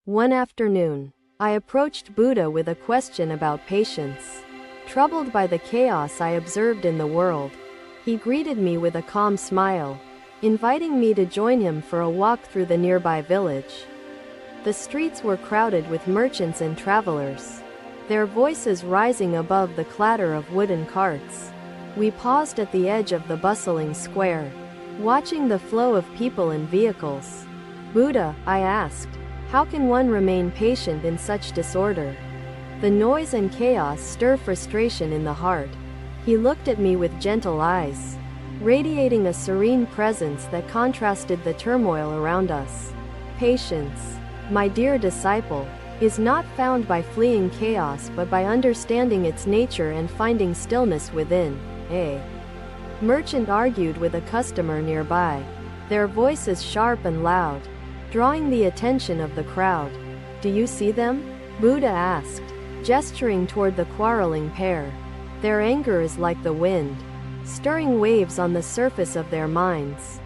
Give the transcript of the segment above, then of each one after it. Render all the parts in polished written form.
One afternoon, I approached Buddha with a question about patience. Troubled by the chaos I observed in the world, he greeted me with a calm smile, inviting me to join him for a walk through the nearby village. The streets were crowded with merchants and travelers, their voices rising above the clatter of wooden carts. We paused at the edge of the bustling square, watching the flow of people and vehicles. "Buddha," I asked, "how can one remain patient in such disorder? The noise and chaos stir frustration in the heart." He looked at me with gentle eyes, radiating a serene presence that contrasted the turmoil around us. "Patience, my dear disciple, is not found by fleeing chaos but by understanding its nature and finding stillness within." A merchant argued with a customer nearby, their voices sharp and loud, drawing the attention of the crowd. "Do you see them?" Buddha asked, gesturing toward the quarreling pair. "Their anger is like the wind, stirring waves on the surface of their minds."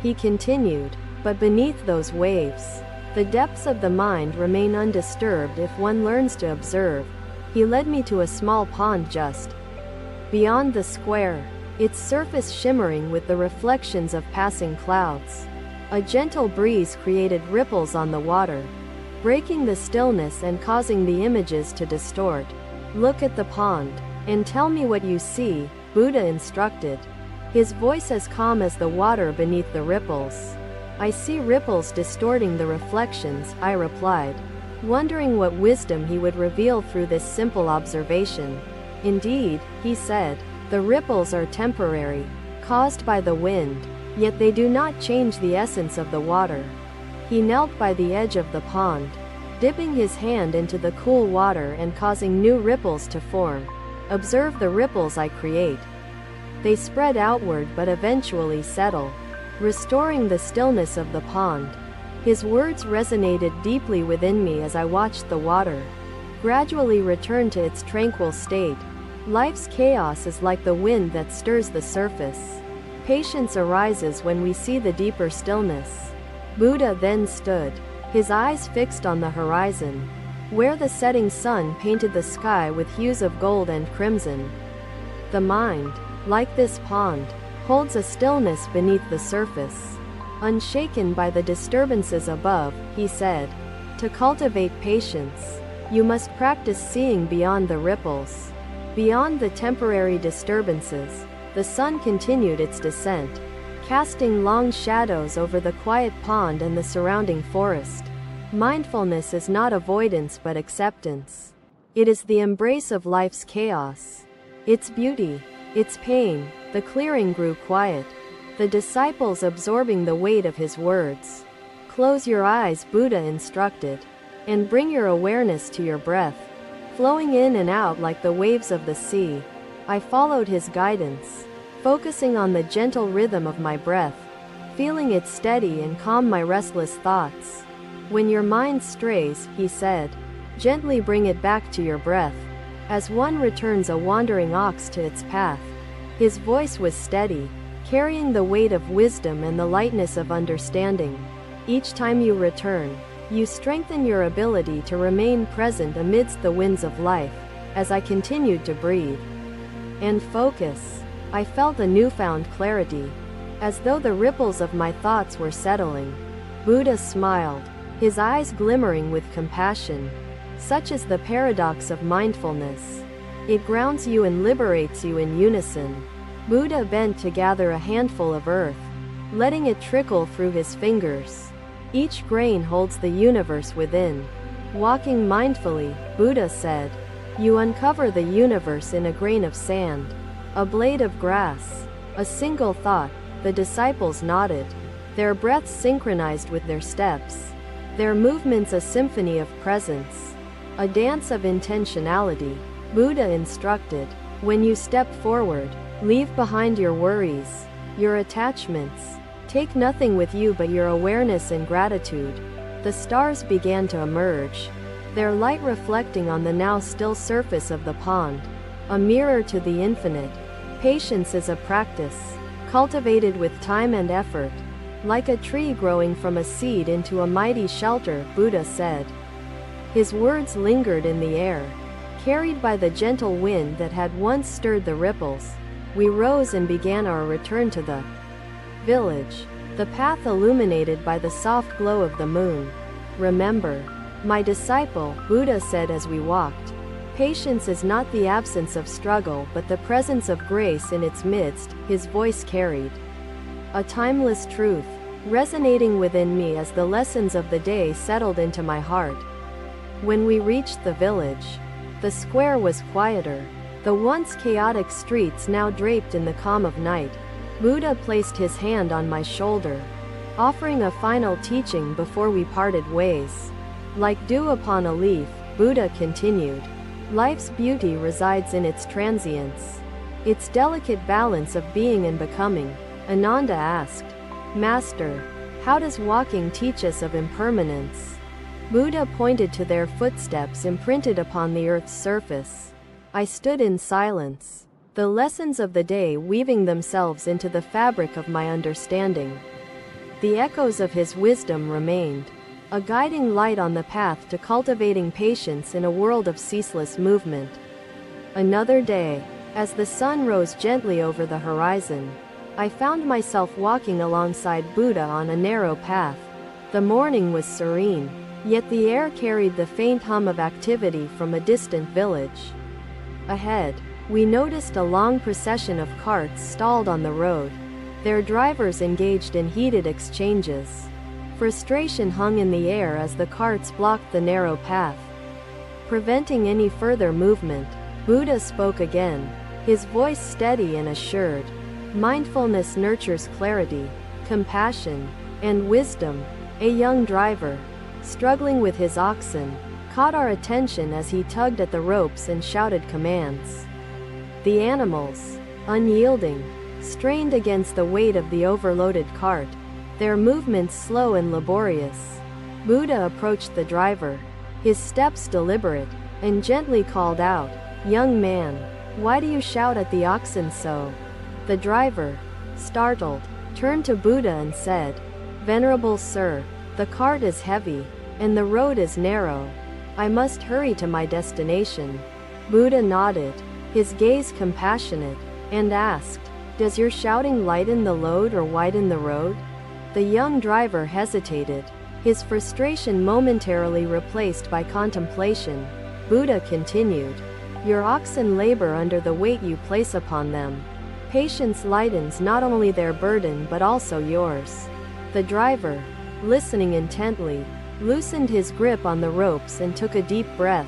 He continued, "But beneath those waves, the depths of the mind remain undisturbed if one learns to observe." He led me to a small pond just beyond the square, its surface shimmering with the reflections of passing clouds. A gentle breeze created ripples on the water, breaking the stillness and causing the images to distort. "Look at the pond, and tell me what you see," Buddha instructed, his voice as calm as the water beneath the ripples. "I see ripples distorting the reflections," I replied, wondering what wisdom he would reveal through this simple observation. "Indeed," he said, "the ripples are temporary, caused by the wind, yet they do not change the essence of the water." He knelt by the edge of the pond, dipping his hand into the cool water and causing new ripples to form. "Observe the ripples I create. They spread outward but eventually settle, restoring the stillness of the pond." His words resonated deeply within me as I watched the water gradually return to its tranquil state. Life's chaos is like the wind that stirs the surface. Patience arises when we see the deeper stillness. Buddha then stood, his eyes fixed on the horizon, where the setting sun painted the sky with hues of gold and crimson. "The mind, like this pond, holds a stillness beneath the surface, unshaken by the disturbances above," he said. "To cultivate patience, you must practice seeing beyond the ripples, beyond the temporary disturbances." The sun continued its descent, casting long shadows over the quiet pond and the surrounding forest. Mindfulness is not avoidance but acceptance. It is the embrace of life's chaos, its beauty, its pain. The clearing grew quiet, the disciples absorbing the weight of his words. "Close your eyes," Buddha instructed, "and bring your awareness to your breath, flowing in and out like the waves of the sea." I followed his guidance, focusing on the gentle rhythm of my breath, feeling it steady and calm my restless thoughts. "When your mind strays," he said, "gently bring it back to your breath, as one returns a wandering ox to its path." His voice was steady, carrying the weight of wisdom and the lightness of understanding. "Each time you return, you strengthen your ability to remain present amidst the winds of life." As I continued to breathe and focus, I felt a newfound clarity, as though the ripples of my thoughts were settling. Buddha smiled, his eyes glimmering with compassion. "Such is the paradox of mindfulness. It grounds you and liberates you in unison." Buddha bent to gather a handful of earth, letting it trickle through his fingers. "Each grain holds the universe within." Walking mindfully, Buddha said, "You uncover the universe in a grain of sand, a blade of grass, a single thought." The disciples nodded, their breaths synchronized with their steps, their movements a symphony of presence, a dance of intentionality. Buddha instructed, "When you step forward, leave behind your worries, your attachments. Take nothing with you but your awareness and gratitude." The stars began to emerge, their light reflecting on the now still surface of the pond, a mirror to the infinite. Patience is a practice, cultivated with time and effort, like a tree growing from a seed into a mighty shelter, Buddha said. His words lingered in the air, carried by the gentle wind that had once stirred the ripples. We rose and began our return to the village, the path illuminated by the soft glow of the moon. "Remember, my disciple," Buddha said as we walked, "patience is not the absence of struggle but the presence of grace in its midst." His voice carried a timeless truth, resonating within me as the lessons of the day settled into my heart. When we reached the village, the square was quieter, the once chaotic streets now draped in the calm of night. Buddha placed his hand on my shoulder, offering a final teaching before we parted ways. "Like dew upon a leaf," Buddha continued, "life's beauty resides in its transience, its delicate balance of being and becoming." Ananda asked, "Master, how does walking teach us of impermanence?" Buddha pointed to their footsteps imprinted upon the earth's surface. I stood in silence, the lessons of the day weaving themselves into the fabric of my understanding. The echoes of his wisdom remained, a guiding light on the path to cultivating patience in a world of ceaseless movement. Another day, as the sun rose gently over the horizon, I found myself walking alongside Buddha on a narrow path. The morning was serene, yet the air carried the faint hum of activity from a distant village. Ahead, we noticed a long procession of carts stalled on the road, their drivers engaged in heated exchanges. Frustration hung in the air as the carts blocked the narrow path, preventing any further movement. Buddha spoke again, his voice steady and assured. "Mindfulness nurtures clarity, compassion, and wisdom." A young driver, struggling with his oxen, caught our attention as he tugged at the ropes and shouted commands. The animals, unyielding, strained against the weight of the overloaded cart, their movements slow and laborious. Buddha approached the driver, his steps deliberate, and gently called out, "Young man, why do you shout at the oxen so?" The driver, startled, turned to Buddha and said, "Venerable Sir, the cart is heavy, and the road is narrow. I must hurry to my destination." Buddha nodded, his gaze compassionate, and asked, "Does your shouting lighten the load or widen the road?" The young driver hesitated, his frustration momentarily replaced by contemplation. Buddha continued, "Your oxen labor under the weight you place upon them. Patience lightens not only their burden but also yours." The driver, listening intently, loosened his grip on the ropes and took a deep breath,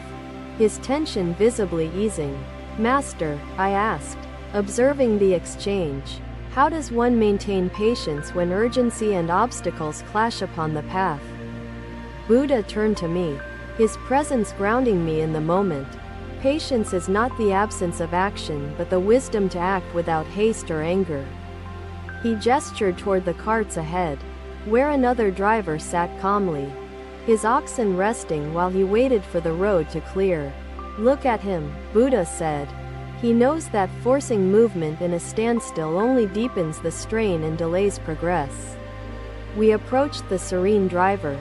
his tension visibly easing. "Master," I asked, observing the exchange, "how does one maintain patience when urgency and obstacles clash upon the path?" Buddha turned to me, his presence grounding me in the moment. "Patience is not the absence of action but the wisdom to act without haste or anger." He gestured toward the carts ahead, where another driver sat calmly, his oxen resting while he waited for the road to clear. "Look at him," Buddha said. "He knows that forcing movement in a standstill only deepens the strain and delays progress." We approached the serene driver,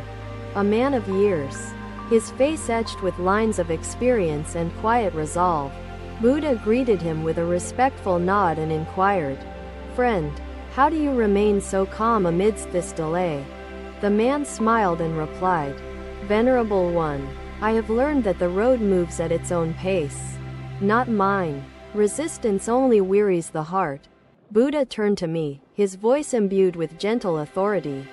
a man of years, his face etched with lines of experience and quiet resolve. Buddha greeted him with a respectful nod and inquired, "Friend, how do you remain so calm amidst this delay?" The man smiled and replied, "Venerable One, I have learned that the road moves at its own pace, not mine. Resistance only wearies the heart." Buddha turned to me, his voice imbued with gentle authority.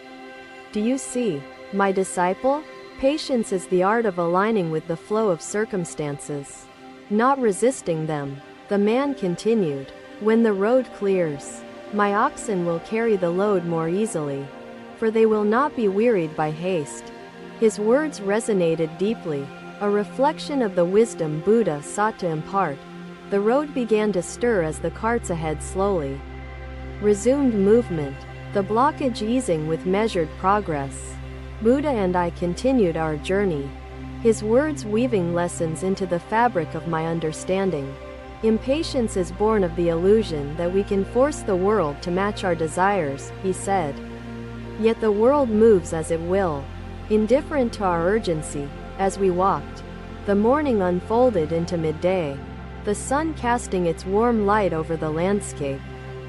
"Do you see, my disciple? Patience is the art of aligning with the flow of circumstances, not resisting them." The man continued, "When the road clears, my oxen will carry the load more easily, for they will not be wearied by haste." His words resonated deeply, a reflection of the wisdom Buddha sought to impart. The road began to stir as the carts ahead slowly resumed movement, the blockage easing with measured progress. Buddha and I continued our journey, his words weaving lessons into the fabric of my understanding. "Impatience is born of the illusion that we can force the world to match our desires," he said. "Yet the world moves as it will, indifferent to our urgency." As we walked, the morning unfolded into midday, the sun casting its warm light over the landscape.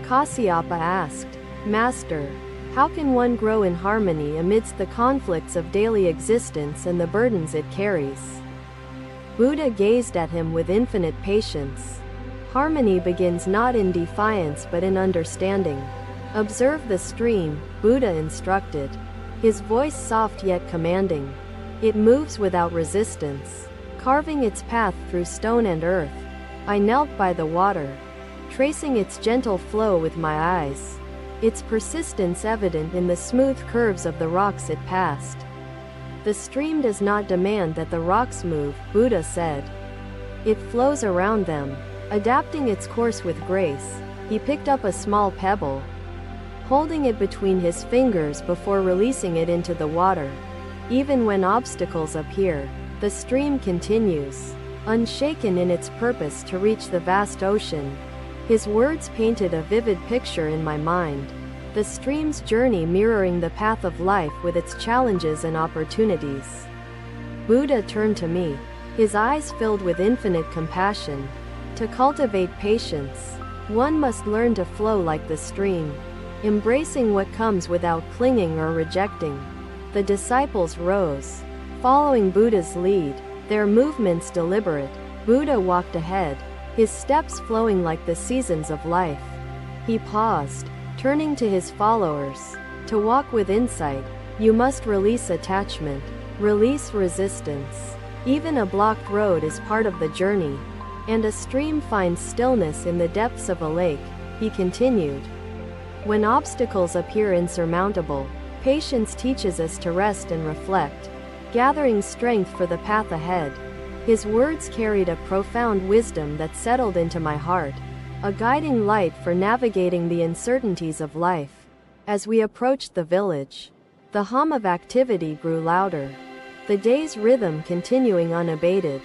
Kasyapa asked, "Master, how can one grow in harmony amidst the conflicts of daily existence and the burdens it carries?" Buddha gazed at him with infinite patience. "Harmony begins not in defiance but in understanding. Observe the stream," Buddha instructed, his voice soft yet commanding. "It moves without resistance, carving its path through stone and earth." I knelt by the water, tracing its gentle flow with my eyes, its persistence evident in the smooth curves of the rocks it passed. "The stream does not demand that the rocks move," Buddha said. "It flows around them, adapting its course with grace." He picked up a small pebble, holding it between his fingers before releasing it into the water. "Even when obstacles appear, the stream continues, unshaken in its purpose to reach the vast ocean." His words painted a vivid picture in my mind, the stream's journey mirroring the path of life with its challenges and opportunities. Buddha turned to me, his eyes filled with infinite compassion. To cultivate patience, one must learn to flow like the stream, embracing what comes without clinging or rejecting. The disciples rose, following Buddha's lead, their movements deliberate. Buddha walked ahead, his steps flowing like the seasons of life. He paused, turning to his followers. "To walk with insight, you must release attachment, release resistance. Even a blocked road is part of the journey, and a stream finds stillness in the depths of a lake," he continued. "When obstacles appear insurmountable, patience teaches us to rest and reflect, gathering strength for the path ahead." His words carried a profound wisdom that settled into my heart, a guiding light for navigating the uncertainties of life. As we approached the village, the hum of activity grew louder, the day's rhythm continuing unabated.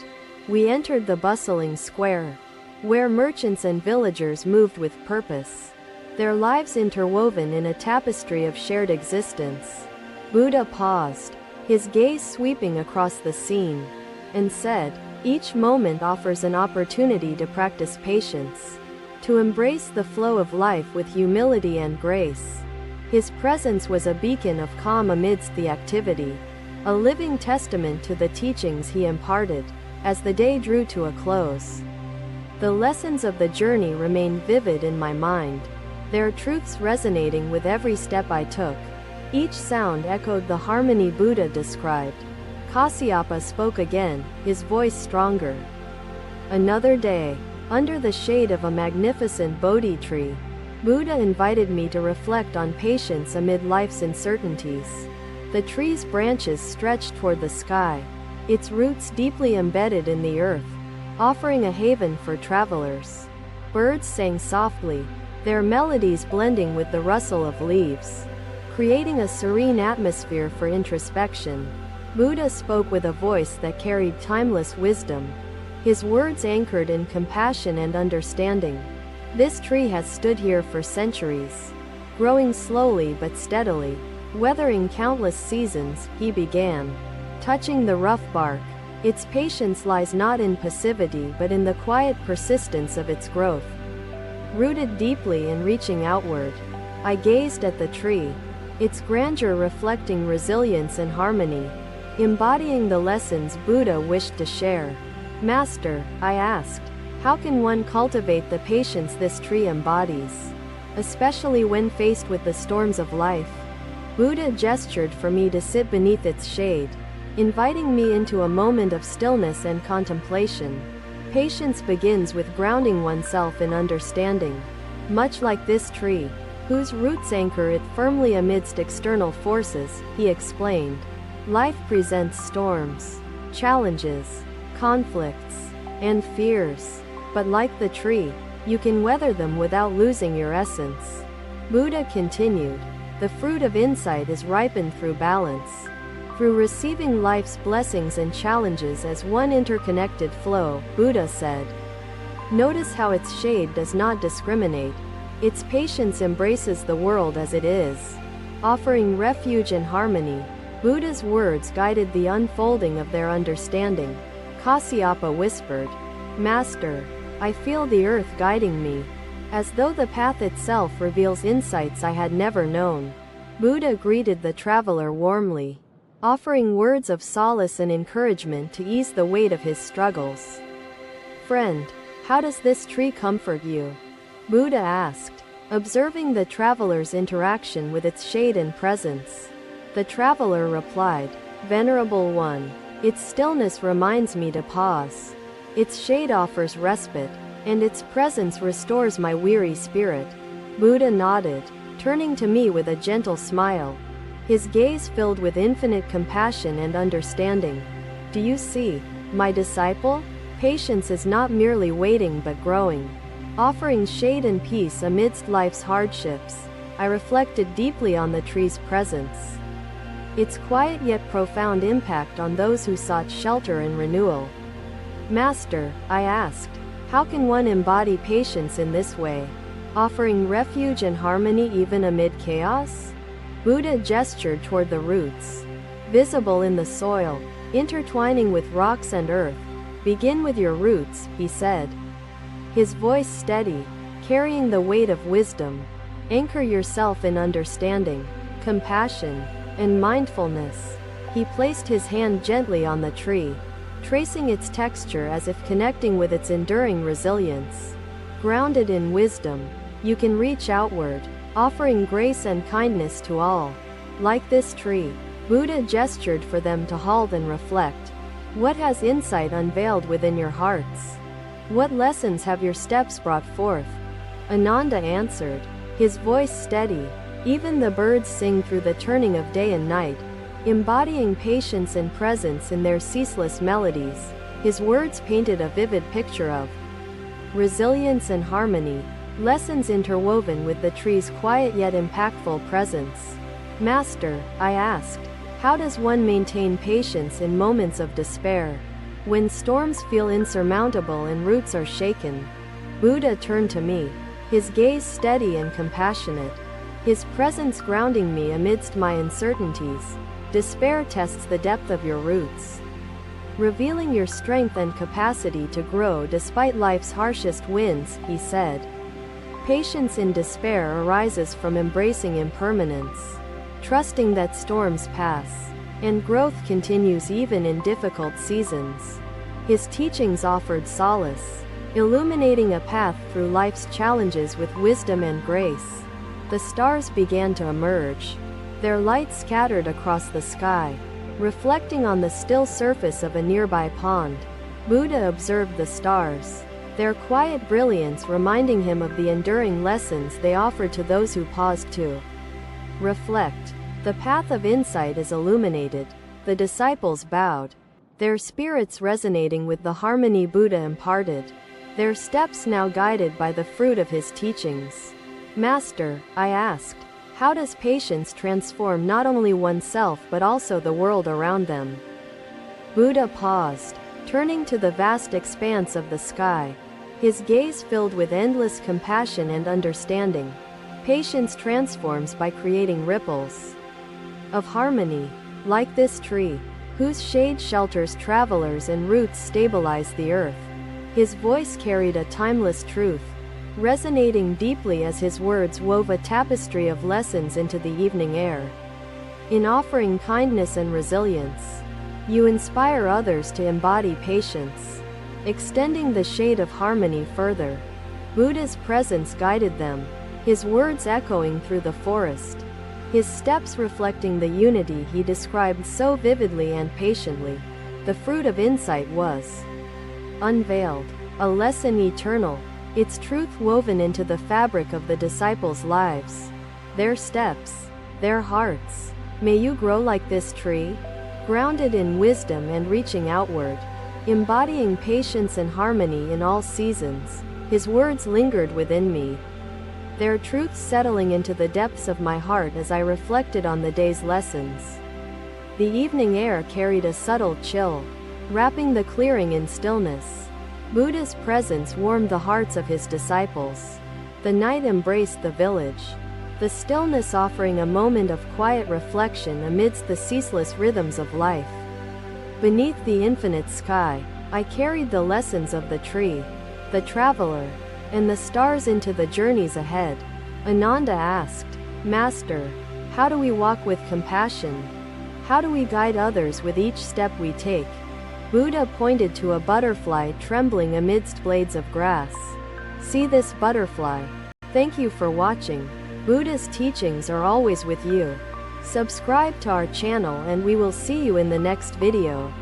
We entered the bustling square, where merchants and villagers moved with purpose, their lives interwoven in a tapestry of shared existence. Buddha paused, his gaze sweeping across the scene, and said, "Each moment offers an opportunity to practice patience, to embrace the flow of life with humility and grace." His presence was a beacon of calm amidst the activity, a living testament to the teachings he imparted. As the day drew to a close, the lessons of the journey remained vivid in my mind, their truths resonating with every step I took. Each sound echoed the harmony Buddha described. Kasyapa spoke again, his voice stronger. Another day, under the shade of a magnificent bodhi tree, Buddha invited me to reflect on patience amid life's uncertainties. The tree's branches stretched toward the sky, its roots deeply embedded in the earth, offering a haven for travelers. Birds sang softly, their melodies blending with the rustle of leaves, creating a serene atmosphere for introspection. Buddha spoke with a voice that carried timeless wisdom, his words anchored in compassion and understanding. "This tree has stood here for centuries, growing slowly but steadily, weathering countless seasons," he began, touching the rough bark. "Its patience lies not in passivity but in the quiet persistence of its growth. Rooted deeply and reaching outward." I gazed at the tree, its grandeur reflecting resilience and harmony, embodying the lessons Buddha wished to share. "Master," I asked, "how can one cultivate the patience this tree embodies, especially when faced with the storms of life?" Buddha gestured for me to sit beneath its shade, inviting me into a moment of stillness and contemplation. Patience begins with grounding oneself in understanding. Much like this tree, whose roots anchor it firmly amidst external forces, he explained. Life presents storms, challenges, conflicts, and fears. But like the tree, you can weather them without losing your essence. Buddha continued, "The fruit of insight is ripened through balance, through receiving life's blessings and challenges as one interconnected flow." Buddha said, "Notice how its shade does not discriminate. Its patience embraces the world as it is, offering refuge and harmony." Buddha's words guided the unfolding of their understanding. Kasyapa whispered, "Master, I feel the earth guiding me, as though the path itself reveals insights I had never known." Buddha greeted the traveler warmly, offering words of solace and encouragement to ease the weight of his struggles. "Friend, how does this tree comfort you?" Buddha asked, observing the traveler's interaction with its shade and presence. The traveler replied, "Venerable One, its stillness reminds me to pause. Its shade offers respite, and its presence restores my weary spirit." Buddha nodded, turning to me with a gentle smile, his gaze filled with infinite compassion and understanding. "Do you see, my disciple? Patience is not merely waiting but growing, offering shade and peace amidst life's hardships." I reflected deeply on the tree's presence, its quiet yet profound impact on those who sought shelter and renewal. "Master," I asked, "how can one embody patience in this way, offering refuge and harmony even amid chaos?" Buddha gestured toward the roots, visible in the soil, intertwining with rocks and earth. "Begin with your roots," he said, his voice steady, carrying the weight of wisdom. "Anchor yourself in understanding, compassion, and mindfulness." He placed his hand gently on the tree, tracing its texture as if connecting with its enduring resilience. Grounded in wisdom, you can reach outward, offering grace and kindness to all. Like this tree, Buddha gestured for them to halt and reflect. "What has insight unveiled within your hearts? What lessons have your steps brought forth?" Ananda answered, his voice steady. "Even the birds sing through the turning of day and night, embodying patience and presence in their ceaseless melodies." His words painted a vivid picture of resilience and harmony, lessons interwoven with the tree's quiet yet impactful presence. "Master," I asked, "how does one maintain patience in moments of despair, when storms feel insurmountable and roots are shaken?" Buddha turned to me, his gaze steady and compassionate, his presence grounding me amidst my uncertainties. "Despair tests the depth of your roots, revealing your strength and capacity to grow despite life's harshest winds," he said. "Patience in despair arises from embracing impermanence, trusting that storms pass, and growth continues even in difficult seasons." His teachings offered solace, illuminating a path through life's challenges with wisdom and grace. The stars began to emerge, their light scattered across the sky, reflecting on the still surface of a nearby pond. Buddha observed the stars, their quiet brilliance reminding him of the enduring lessons they offered to those who paused to reflect. The path of insight is illuminated. The disciples bowed, their spirits resonating with the harmony Buddha imparted, their steps now guided by the fruit of his teachings. "Master," I asked, "how does patience transform not only oneself but also the world around them?" Buddha paused, turning to the vast expanse of the sky, his gaze filled with endless compassion and understanding. "Patience transforms by creating ripples of harmony, like this tree, whose shade shelters travelers and roots stabilize the earth." His voice carried a timeless truth, resonating deeply as his words wove a tapestry of lessons into the evening air. "In offering kindness and resilience, you inspire others to embody patience, extending the shade of harmony further." Buddha's presence guided them, his words echoing through the forest, his steps reflecting the unity he described so vividly and patiently. The fruit of insight was unveiled, a lesson eternal, its truth woven into the fabric of the disciples' lives, their steps, their hearts. "May you grow like this tree, grounded in wisdom and reaching outward, embodying patience and harmony in all seasons." His words lingered within me, their truth settling into the depths of my heart as I reflected on the day's lessons. The evening air carried a subtle chill, wrapping the clearing in stillness. Buddha's presence warmed the hearts of his disciples. The night embraced the village, the stillness offering a moment of quiet reflection amidst the ceaseless rhythms of life. Beneath the infinite sky, I carried the lessons of the tree, the traveler, and the stars into the journeys ahead. Ananda asked, Master, how do we walk with compassion? How do we guide others with each step we take? Buddha pointed to a butterfly trembling amidst blades of grass. See this butterfly. Thank you for watching. Buddha's teachings are always with you. Subscribe to our channel and we will see you in the next video.